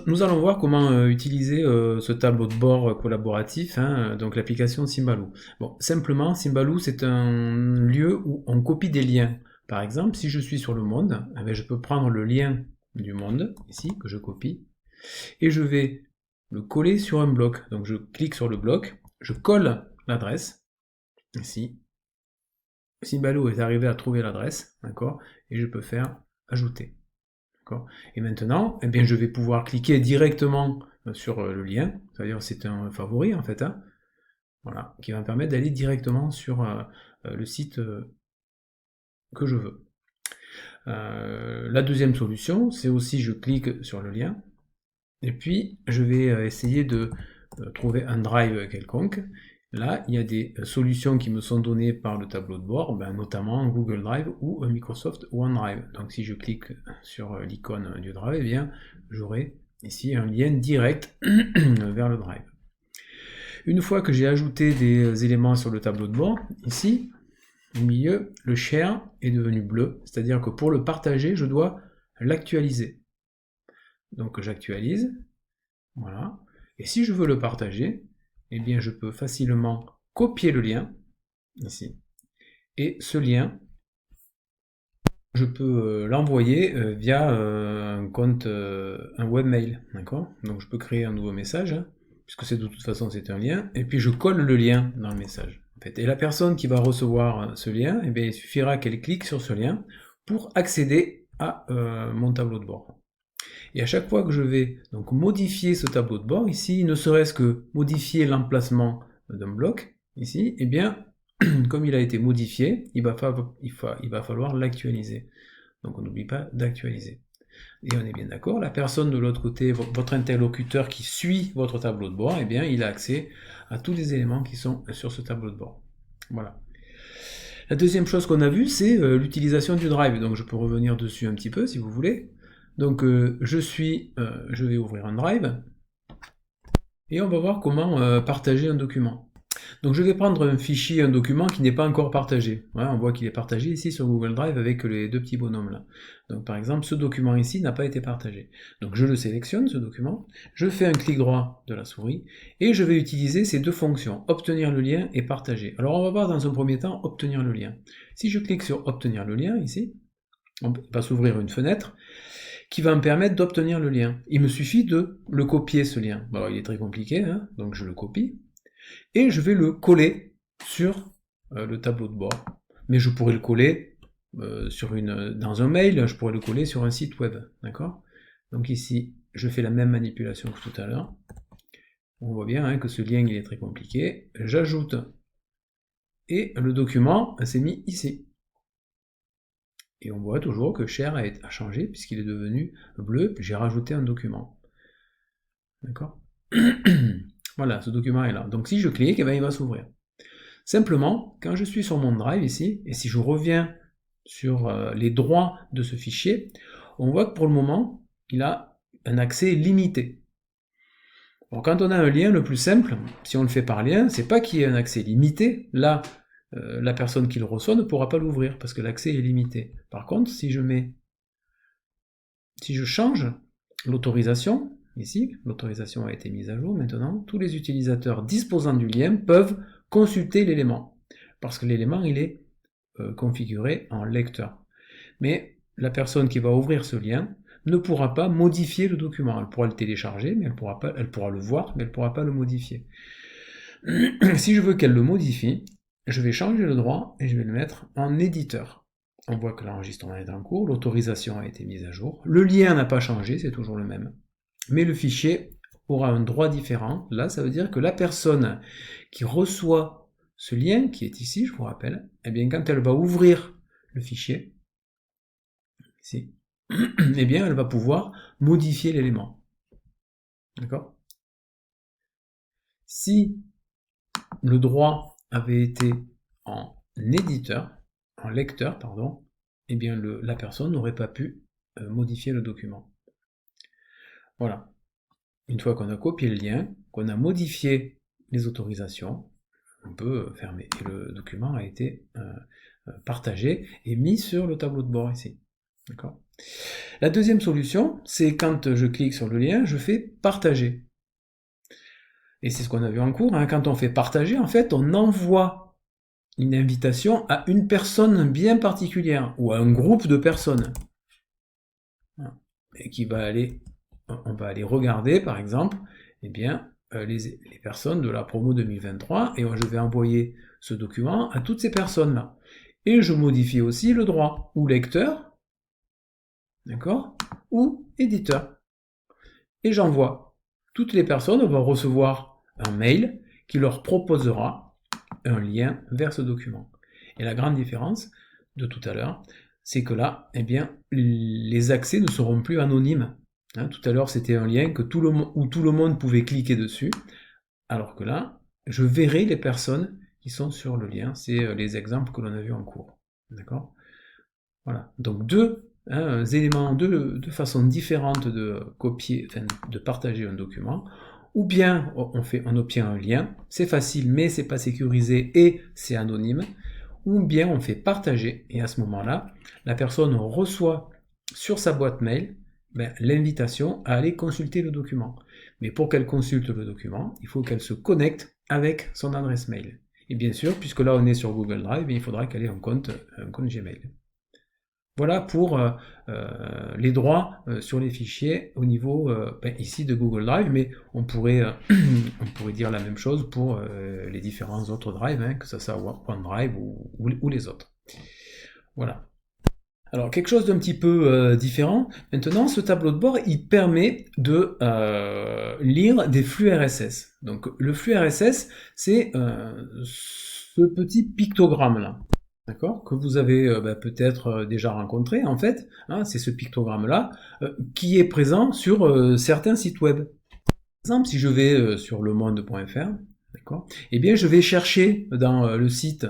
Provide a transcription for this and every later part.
Nous allons voir comment utiliser ce tableau de bord collaboratif, hein, donc l'application Symbaloo. Bon, simplement, Symbaloo, c'est un lieu où on copie des liens. Par exemple, si je suis sur le monde, eh bien, je peux prendre le lien du monde, ici, que je copie, et je vais le coller sur un bloc. Donc je clique sur le bloc, je colle l'adresse, ici. Symbaloo est arrivé à trouver l'adresse, d'accord, et je peux faire ajouter. Et maintenant, eh bien, je vais pouvoir cliquer directement sur le lien, c'est-à-dire c'est un favori en fait, hein, voilà, qui va me permettre d'aller directement sur le site que je veux. La deuxième solution, c'est aussi je clique sur le lien, et puis je vais essayer de trouver un drive quelconque. Là, il y a des solutions qui me sont données par le tableau de bord, notamment Google Drive ou Microsoft OneDrive. Donc si je clique sur l'icône du drive, eh bien, j'aurai ici un lien direct vers le drive. Une fois que j'ai ajouté des éléments sur le tableau de bord, ici, au milieu, le share est devenu bleu, c'est-à-dire que pour le partager, je dois l'actualiser. Donc j'actualise, voilà. Et si je veux le partager, eh bien je peux facilement copier le lien, ici. Et ce lien, je peux l'envoyer via un compte, un webmail, d'accord? Donc je peux créer un nouveau message, hein, puisque c'est de toute façon c'est un lien, et puis je colle le lien dans le message. En fait. Et la personne qui va recevoir ce lien, eh bien, il suffira qu'elle clique sur ce lien pour accéder à mon tableau de bord. Et à chaque fois que je vais donc modifier ce tableau de bord, ici, ne serait-ce que modifier l'emplacement d'un bloc, ici, eh bien, comme il a été modifié, il va falloir l'actualiser. Donc on n'oublie pas d'actualiser. Et on est bien d'accord, la personne de l'autre côté, votre interlocuteur qui suit votre tableau de bord, eh bien, il a accès à tous les éléments qui sont sur ce tableau de bord. Voilà. La deuxième chose qu'on a vue, c'est l'utilisation du drive. Donc je peux revenir dessus un petit peu si vous voulez. Donc je vais ouvrir un drive et on va voir comment partager un document. Donc je vais prendre un fichier, un document qui n'est pas encore partagé. Ouais, on voit qu'il est partagé ici sur Google Drive avec les deux petits bonhommes là. Donc par exemple, ce document ici n'a pas été partagé. Donc je le sélectionne, ce document, je fais un clic droit de la souris, et je vais utiliser ces deux fonctions, obtenir le lien et partager. Alors on va voir dans un premier temps obtenir le lien. Si je clique sur obtenir le lien ici, on va s'ouvrir une fenêtre qui va me permettre d'obtenir le lien. Il me suffit de le copier ce lien. Bon, il est très compliqué, hein, donc je le copie, et je vais le coller sur le tableau de bord. Mais je pourrais le coller dans un mail, je pourrais le coller sur un site web, d'accord? Donc ici, je fais la même manipulation que tout à l'heure. On voit bien hein, que ce lien il est très compliqué. J'ajoute, et le document s'est mis ici. Et on voit toujours que share a changé puisqu'il est devenu bleu, puis j'ai rajouté un document. D'accord? Voilà, ce document est là. Donc si je clique, eh bien, il va s'ouvrir. Simplement, quand je suis sur mon drive ici, et si je reviens sur les droits de ce fichier, on voit que pour le moment, il a un accès limité. Bon, quand on a un lien, le plus simple, si on le fait par lien, c'est pas qu'il y ait un accès limité. Là, la personne qui le reçoit ne pourra pas l'ouvrir parce que l'accès est limité. Par contre, si je change l'autorisation, ici, l'autorisation a été mise à jour maintenant, tous les utilisateurs disposant du lien peuvent consulter l'élément, parce que l'élément il est configuré en lecteur. Mais la personne qui va ouvrir ce lien ne pourra pas modifier le document. Elle pourra le télécharger, mais elle pourra le voir, mais elle ne pourra pas le modifier. Si je veux qu'elle le modifie, je vais changer le droit et je vais le mettre en éditeur. On voit que l'enregistrement est en cours, l'autorisation a été mise à jour, le lien n'a pas changé, c'est toujours le même. Mais le fichier aura un droit différent. Là, ça veut dire que la personne qui reçoit ce lien, qui est ici, je vous rappelle, eh bien, quand elle va ouvrir le fichier, ici, eh bien, elle va pouvoir modifier l'élément. D'accord? Si le droit avait été en éditeur, en lecteur, pardon, eh bien, la personne n'aurait pas pu modifier le document. Voilà. Une fois qu'on a copié le lien, qu'on a modifié les autorisations, on peut fermer. Et le document a été partagé et mis sur le tableau de bord ici. D'accord ? La deuxième solution, c'est quand je clique sur le lien, je fais partager. Et c'est ce qu'on a vu en cours, hein. Quand on fait partager, en fait, on envoie une invitation à une personne bien particulière, ou à un groupe de personnes. Et on va aller regarder, par exemple, eh bien, les personnes de la promo 2023, et je vais envoyer ce document à toutes ces personnes-là. Et je modifie aussi le droit, ou lecteur, d'accord, ou éditeur. Et j'envoie. Toutes les personnes vont recevoir un mail qui leur proposera un lien vers ce document. Et la grande différence de tout à l'heure, c'est que là, eh bien, les accès ne seront plus anonymes. Hein, tout à l'heure, c'était un lien où tout le monde pouvait cliquer dessus, alors que là, je verrai les personnes qui sont sur le lien. C'est les exemples que l'on a vus en cours. D'accord ? Voilà. Donc deux éléments, deux façons différentes de copier, enfin, de partager un document. Ou bien on obtient un lien, c'est facile mais c'est pas sécurisé et c'est anonyme. Ou bien on fait partager et à ce moment-là, la personne reçoit sur sa boîte mail l'invitation à aller consulter le document. Mais pour qu'elle consulte le document, il faut qu'elle se connecte avec son adresse mail. Et bien sûr, puisque là on est sur Google Drive, il faudra qu'elle ait un compte Gmail. Voilà pour les droits sur les fichiers au niveau ici de Google Drive, mais on pourrait dire la même chose pour les différents autres drives, hein, que ce soit OneDrive ou les autres. Voilà. Alors quelque chose d'un petit peu différent, maintenant ce tableau de bord il permet de lire des flux RSS. Donc le flux RSS c'est ce petit pictogramme là. D'accord, que vous avez peut-être déjà rencontré, en fait, hein, c'est ce pictogramme-là qui est présent sur certains sites web. Par exemple, si je vais sur lemonde.fr, d'accord, eh bien, je vais chercher dans le site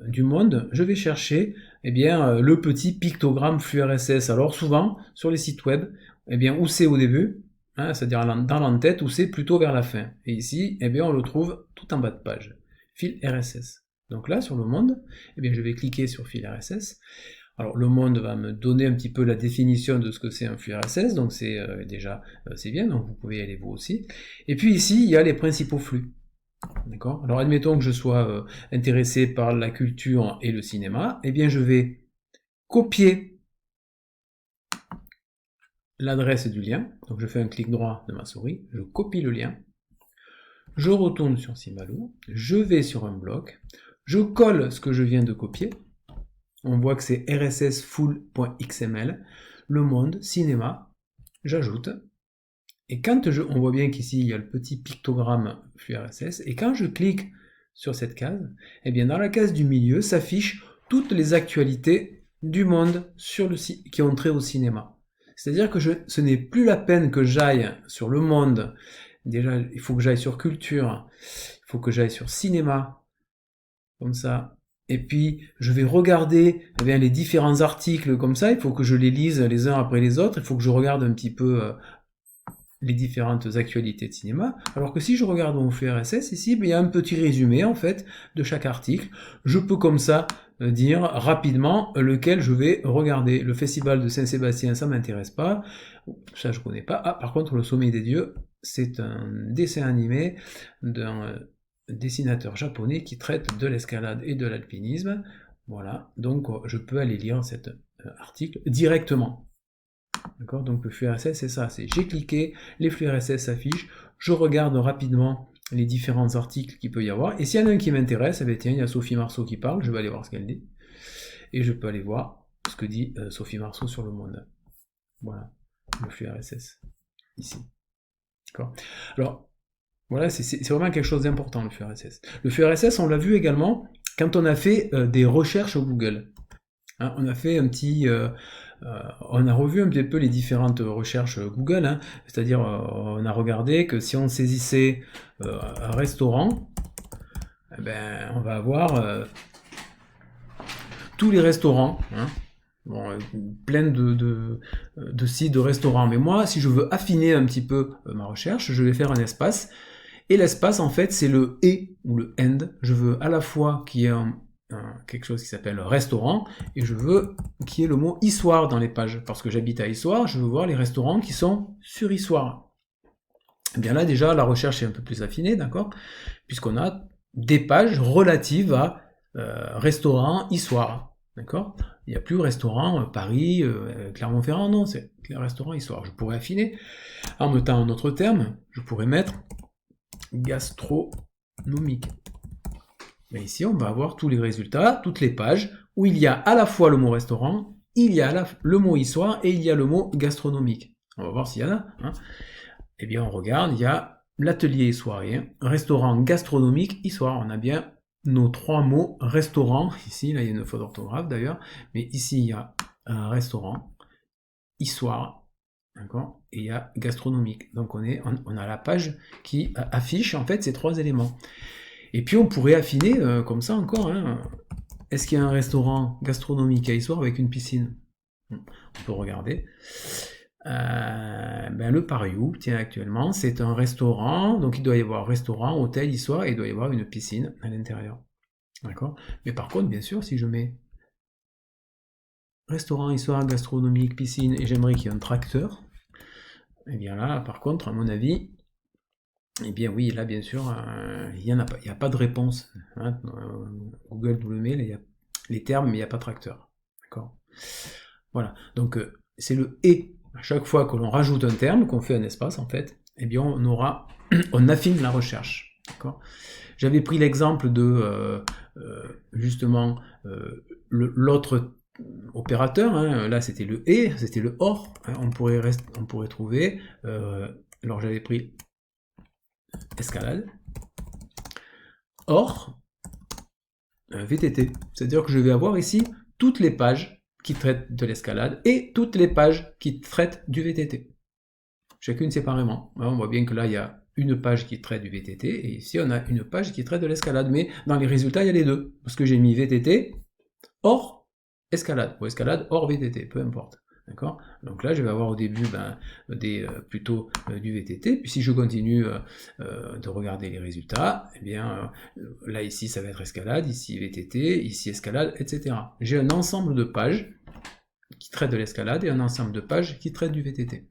du Monde, je vais chercher eh bien, le petit pictogramme flux RSS. Alors souvent, sur les sites web, eh bien, où c'est au début, hein, c'est-à-dire dans l'entête, ou c'est plutôt vers la fin. Et ici, eh bien, on le trouve tout en bas de page, fil RSS. Donc là, sur le Monde, eh bien, je vais cliquer sur fil RSS. Alors, le Monde va me donner un petit peu la définition de ce que c'est un flux RSS, donc c'est déjà, c'est bien, donc vous pouvez y aller vous aussi. Et puis ici, il y a les principaux flux. D'accord ? Alors, admettons que je sois intéressé par la culture et le cinéma, eh bien, je vais copier l'adresse du lien. Donc, je fais un clic droit de ma souris, je copie le lien, je retourne sur Symbaloo, je vais sur un bloc, je colle ce que je viens de copier. On voit que c'est rssfull.xml, le monde, cinéma, j'ajoute. Et quand on voit bien qu'ici il y a le petit pictogramme flux RSS, et quand je clique sur cette case, eh bien dans la case du milieu s'affichent toutes les actualités du monde qui ont trait au cinéma. C'est-à-dire que ce n'est plus la peine que j'aille sur le monde. Déjà, il faut que j'aille sur culture, il faut que j'aille sur cinéma, comme ça, et puis je vais regarder les différents articles comme ça, il faut que je les lise les uns après les autres, il faut que je regarde un petit peu les différentes actualités de cinéma, alors que si je regarde mon flux RSS, ici, il y a un petit résumé en fait de chaque article, je peux comme ça dire rapidement lequel je vais regarder. Le festival de Saint-Sébastien, ça m'intéresse pas, ça je connais pas. Ah, par contre, le Sommet des Dieux, c'est un dessin animé d'un dessinateur japonais qui traite de l'escalade et de l'alpinisme. Voilà, donc je peux aller lire cet article directement. D'accord, donc le flux RSS c'est ça, c'est j'ai cliqué, les flux RSS s'affichent, je regarde rapidement les différents articles qu'il peut y avoir, et s'il y en a un qui m'intéresse, eh bien, tiens, il y a Sophie Marceau qui parle, je vais aller voir ce qu'elle dit, et je peux aller voir ce que dit Sophie Marceau sur Le Monde. Voilà, le flux RSS, ici. D'accord. Alors, voilà, c'est vraiment quelque chose d'important, le flux RSS. Le flux RSS, on l'a vu également quand on a fait des recherches au Google. Hein, on a fait un petit... on a revu un petit peu les différentes recherches Google, hein, c'est-à-dire on a regardé que si on saisissait un restaurant, eh ben, on va avoir tous les restaurants, hein, bon, plein de sites de restaurants. Mais moi, si je veux affiner un petit peu ma recherche, je vais faire un espace. Et l'espace, en fait, c'est le « et » ou le « and ». Je veux à la fois qu'il y ait quelque chose qui s'appelle restaurant, et je veux qu'il y ait le mot Issoire dans les pages, parce que j'habite à Issoire, je veux voir les restaurants qui sont sur Issoire. Et bien là, déjà, la recherche est un peu plus affinée, d'accord, puisqu'on a des pages relatives à restaurant Issoire, d'accord. Il n'y a plus restaurant Paris, Clermont-Ferrand, non, c'est restaurant Issoire. Je pourrais affiner, en mettant un autre terme, je pourrais mettre gastronomique. Mais ici, on va avoir tous les résultats, toutes les pages, où il y a à la fois le mot restaurant, il y a le mot Issoire, et il y a le mot gastronomique. On va voir s'il y en a. Hein. Eh bien, on regarde, il y a l'atelier issoirien, restaurant gastronomique, Issoire. On a bien nos 3 mots restaurant. Ici, là, il y a une faute d'orthographe d'ailleurs. Mais ici, il y a un restaurant, Issoire, d'accord, et il y a gastronomique. Donc, on a la page qui affiche en fait ces 3 éléments. Et puis, on pourrait affiner comme ça encore. Hein. Est-ce qu'il y a un restaurant gastronomique à Issoire avec une piscine? On peut regarder. Le Pariou, tiens, actuellement, c'est un restaurant, donc il doit y avoir restaurant, hôtel, Issoire, et il doit y avoir une piscine à l'intérieur. D'accord? Mais par contre, bien sûr, si je mets restaurant, Issoire, gastronomique, piscine, et j'aimerais qu'il y ait un tracteur, et bien là, par contre, à mon avis, eh bien oui, là, bien sûr, il n'y a pas de réponse. Hein? Google vous le met, il y a les termes, mais il n'y a pas de tracteur. D'accord? Voilà, donc c'est le « et ». À chaque fois que l'on rajoute un terme, qu'on fait un espace en fait, eh bien on affine la recherche. J'avais pris l'exemple de justement l'autre opérateur. Hein, là c'était le et, c'était le or. Hein, on pourrait trouver. Alors j'avais pris escalade. Or VTT. C'est-à-dire que je vais avoir ici toutes les pages qui traitent de l'escalade et toutes les pages qui traitent du VTT. Chacune séparément. On voit bien que là, il y a une page qui traite du VTT et ici, on a une page qui traite de l'escalade. Mais dans les résultats, il y a les deux. Parce que j'ai mis VTT hors escalade ou escalade hors VTT, peu importe. D'accord ? Donc là, je vais avoir au début plutôt du VTT. Puis si je continue de regarder les résultats, eh bien là ici ça va être escalade, ici VTT, ici escalade, etc. J'ai un ensemble de pages qui traitent de l'escalade et un ensemble de pages qui traitent du VTT.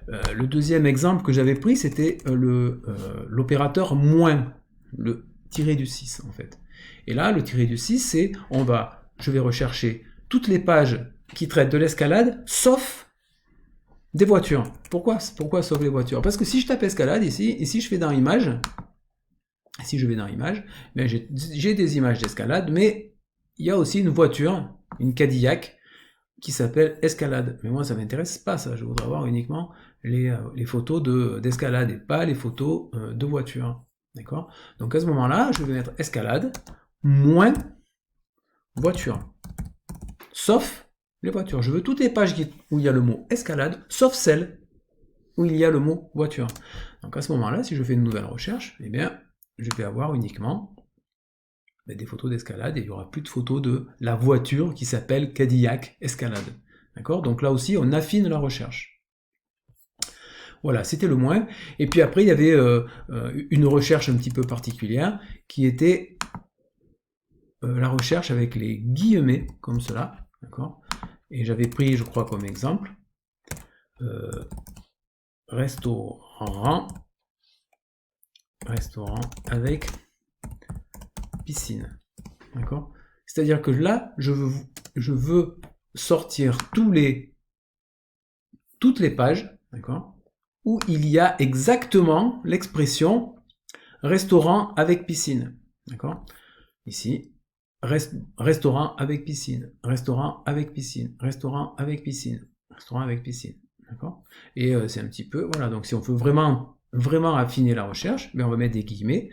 Le deuxième exemple que j'avais pris, c'était l'opérateur moins, le tiré du 6 en fait. Et là, le tiré du 6, c'est je vais rechercher toutes les pages qui traitent de l'escalade, sauf des voitures. Pourquoi sauf les voitures? Parce que si je tape escalade ici, et si je fais dans images, si je vais dans images, ben j'ai des images d'escalade, mais il y a aussi une voiture, une Cadillac, qui s'appelle escalade. Mais moi, ça m'intéresse pas ça. Je voudrais avoir uniquement les photos d'escalade et pas les photos de voitures. D'accord? Donc à ce moment-là, je vais mettre escalade moins voiture. Sauf les voitures. Je veux toutes les pages où il y a le mot escalade, sauf celles où il y a le mot voiture. Donc à ce moment-là, si je fais une nouvelle recherche, eh bien, je vais avoir uniquement des photos d'escalade et il n'y aura plus de photos de la voiture qui s'appelle Cadillac Escalade. D'accord? Donc là aussi, on affine la recherche. Voilà, c'était le moins. Et puis après, il y avait une recherche un petit peu particulière qui était la recherche avec les guillemets, comme cela. D'accord? Et j'avais pris, je crois, comme exemple, restaurant avec piscine. D'accord? C'est-à-dire que là, je veux sortir toutes les pages, d'accord, où il y a exactement l'expression restaurant avec piscine. D'accord? Ici, restaurant avec piscine, restaurant avec piscine, restaurant avec piscine, restaurant avec piscine. D'accord? Et c'est un petit peu, voilà, donc si on veut vraiment affiner la recherche, on va mettre des guillemets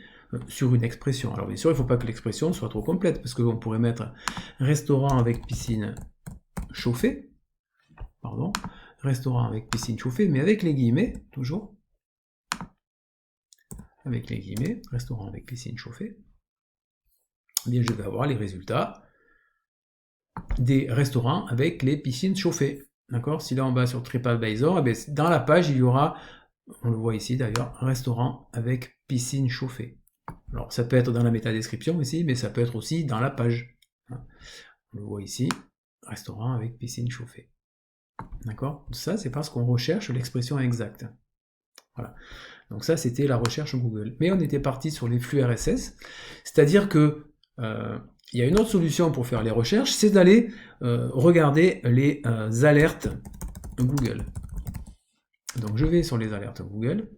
sur une expression. Alors bien sûr, il ne faut pas que l'expression soit trop complète, parce qu'on pourrait mettre restaurant avec piscine chauffée, restaurant avec piscine chauffée, mais avec les guillemets, toujours, avec les guillemets, restaurant avec piscine chauffée, eh bien je vais avoir les résultats des restaurants avec les piscines chauffées. D'accord? Si là on va sur TripAdvisor, eh bien, dans la page il y aura, on le voit ici d'ailleurs, restaurant avec piscine chauffée. Alors ça peut être dans la métadescription ici, mais ça peut être aussi dans la page. On le voit ici, restaurant avec piscine chauffée. D'accord? Ça, c'est parce qu'on recherche l'expression exacte. Voilà. Donc ça, c'était la recherche Google. Mais on était parti sur les flux RSS, c'est-à-dire que il y a une autre solution pour faire les recherches, c'est d'aller regarder les alertes Google. Donc je vais sur les alertes Google,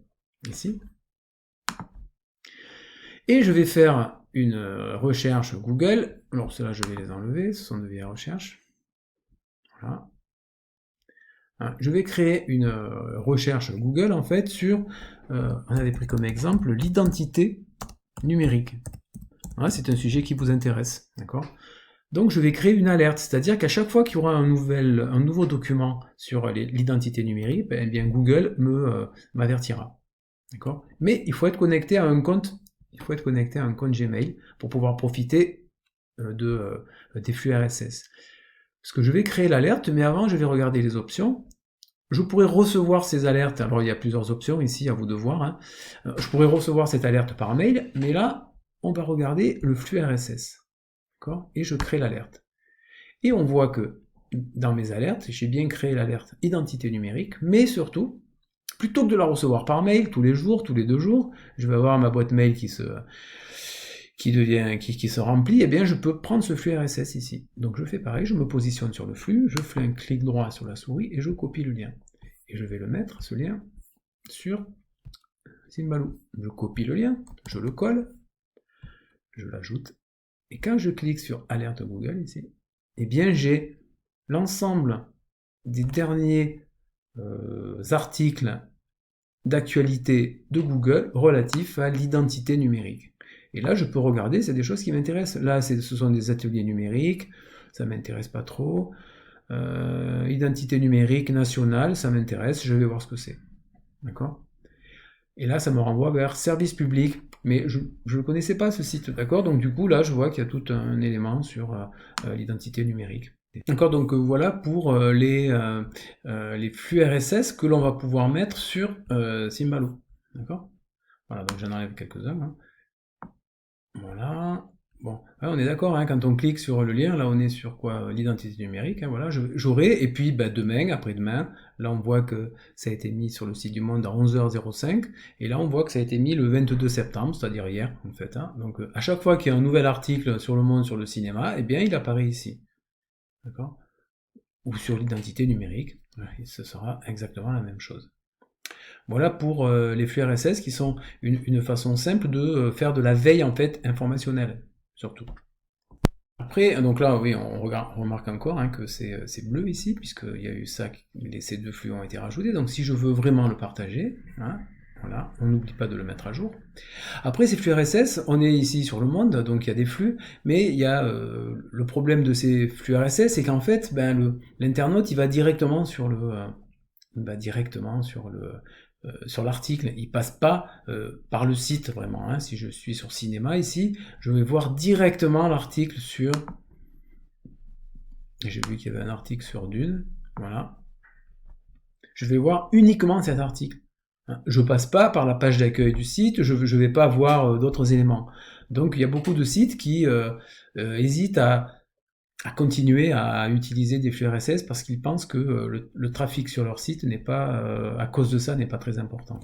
ici, et je vais faire une recherche Google. Alors cela, je vais les enlever, ce sont de vieilles recherches. Voilà. Je vais créer une recherche Google en fait sur, on avait pris comme exemple l'identité numérique. Voilà, c'est un sujet qui vous intéresse, d'accord? Donc je vais créer une alerte, c'est-à-dire qu'à chaque fois qu'il y aura un nouveau document sur l'identité numérique, eh bien Google m'avertira, d'accord? Mais il faut être connecté à un compte, Gmail pour pouvoir profiter des flux RSS. Parce que je vais créer l'alerte, mais avant je vais regarder les options. Je pourrais recevoir ces alertes, alors il y a plusieurs options ici à vous de voir, hein. Je pourrais recevoir cette alerte par mail, mais là, on va regarder le flux RSS, d'accord? Et je crée l'alerte. Et on voit que dans mes alertes, j'ai bien créé l'alerte identité numérique, mais surtout, plutôt que de la recevoir par mail tous les jours, tous les 2 jours, je vais avoir ma boîte mail qui se remplit, et bien je peux prendre ce flux RSS ici. Donc je fais pareil, je me positionne sur le flux, je fais un clic droit sur la souris et je copie le lien. Et je vais le mettre, ce lien, sur Symbaloo. Je copie le lien, je le colle, je l'ajoute, et quand je clique sur Alerte Google ici, eh bien j'ai l'ensemble des derniers articles d'actualité de Google relatifs à l'identité numérique. Et là, je peux regarder, c'est des choses qui m'intéressent. Là, ce sont des ateliers numériques, ça m'intéresse pas trop. Identité numérique nationale, ça m'intéresse, je vais voir ce que c'est. D'accord? Et là, ça me renvoie vers service public, mais je ne connaissais pas ce site, d'accord? Donc du coup, là, je vois qu'il y a tout un élément sur l'identité numérique. D'accord, donc voilà pour les flux RSS que l'on va pouvoir mettre sur Symbaloo. D'accord? Voilà, donc j'en enlève quelques-uns. Hein. Voilà. Bon, là, on est d'accord, hein, quand on clique sur le lien, là on est sur quoi? L'identité numérique, hein, voilà, j'aurai, et puis bah, demain, après-demain, là on voit que ça a été mis sur le site du Monde à 11h05, et là on voit que ça a été mis le 22 septembre, c'est-à-dire hier en fait. Hein. Donc à chaque fois qu'il y a un nouvel article sur le Monde, sur le cinéma, eh bien il apparaît ici. D'accord? Ou sur l'identité numérique, et ce sera exactement la même chose. Voilà pour les flux RSS qui sont une façon simple de faire de la veille en fait informationnelle, surtout. Après, donc là, oui, on remarque encore hein, que c'est bleu ici, puisqu'il y a eu ça, ces 2 flux ont été rajoutés. Donc si je veux vraiment le partager, hein, voilà, on n'oublie pas de le mettre à jour. Après, ces flux RSS, on est ici sur le Monde, donc il y a des flux, mais il y a le problème de ces flux RSS, c'est qu'en fait, ben, l'internaute, il va directement sur sur l'article, il passe pas par le site vraiment. Hein. Si je suis sur cinéma ici, je vais voir directement l'article sur. J'ai vu qu'il y avait un article sur Dune, voilà. Je vais voir uniquement cet article. Je passe pas par la page d'accueil du site, je vais pas voir d'autres éléments. Donc il y a beaucoup de sites qui hésitent à continuer à utiliser des flux RSS parce qu'ils pensent que le trafic sur leur site n'est pas, à cause de ça, n'est pas très important.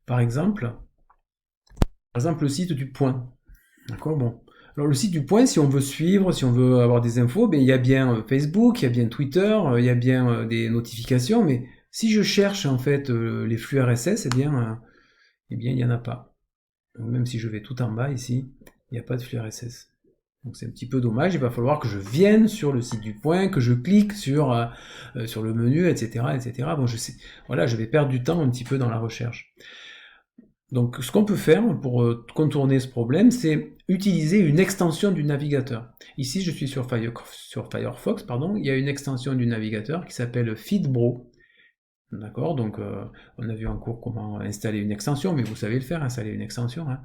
Par exemple, le site du Point. D'accord, bon. Alors le site du Point, si on veut suivre, si on veut avoir des infos, ben, il y a bien Facebook, il y a bien Twitter, il y a bien des notifications, mais si je cherche en fait les flux RSS, eh bien il n'y en a pas. Donc, même si je vais tout en bas ici, il n'y a pas de flux RSS. Donc c'est un petit peu dommage, il va falloir que je vienne sur le site du Point, que je clique sur le menu, etc., etc. Bon, je sais, voilà, je vais perdre du temps un petit peu dans la recherche. Donc ce qu'on peut faire pour contourner ce problème, c'est utiliser une extension du navigateur. Ici, je suis sur Firefox, pardon, il y a une extension du navigateur qui s'appelle Feedbro. D'accord, donc on a vu en cours comment installer une extension, mais vous savez le faire, installer une extension. Hein.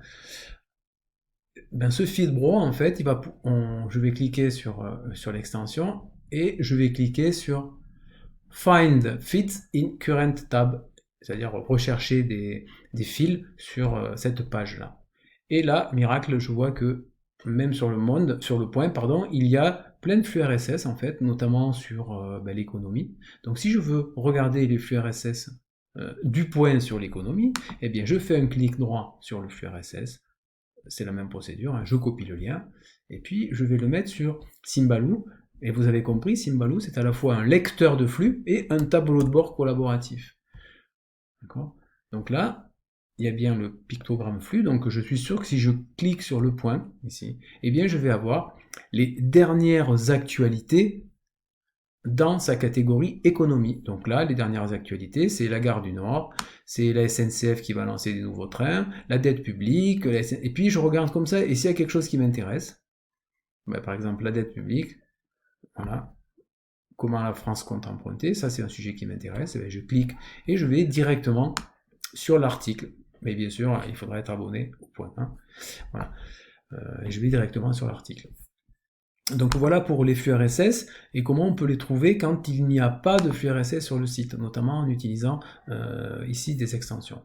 Ben, ce Feedbro, en fait, je vais cliquer sur l'extension et je vais cliquer sur Find Fits in Current Tab, c'est-à-dire rechercher des fils sur cette page-là. Et là, miracle, je vois que même sur le point, pardon, il y a plein de flux RSS en fait, notamment sur l'économie. Donc si je veux regarder les flux RSS du point sur l'économie, eh bien je fais un clic droit sur le flux RSS, c'est la même procédure, hein, je copie le lien, et puis je vais le mettre sur Symbaloo, et vous avez compris, Symbaloo c'est à la fois un lecteur de flux et un tableau de bord collaboratif. D'accord ? Donc là, il y a bien le pictogramme flux, donc je suis sûr que si je clique sur le point, ici, eh bien je vais avoir les dernières actualités dans sa catégorie économie. Donc là, les dernières actualités, c'est la gare du Nord, c'est la SNCF qui va lancer des nouveaux trains, la dette publique, et puis je regarde comme ça, et s'il y a quelque chose qui m'intéresse, par exemple la dette publique, voilà, comment la France compte emprunter, ça c'est un sujet qui m'intéresse, je clique et je vais directement sur l'article. Mais bien sûr, il faudra être abonné au point. Hein. Voilà. Et je vais directement sur l'article. Donc voilà pour les flux RSS et comment on peut les trouver quand il n'y a pas de flux RSS sur le site, notamment en utilisant ici des extensions.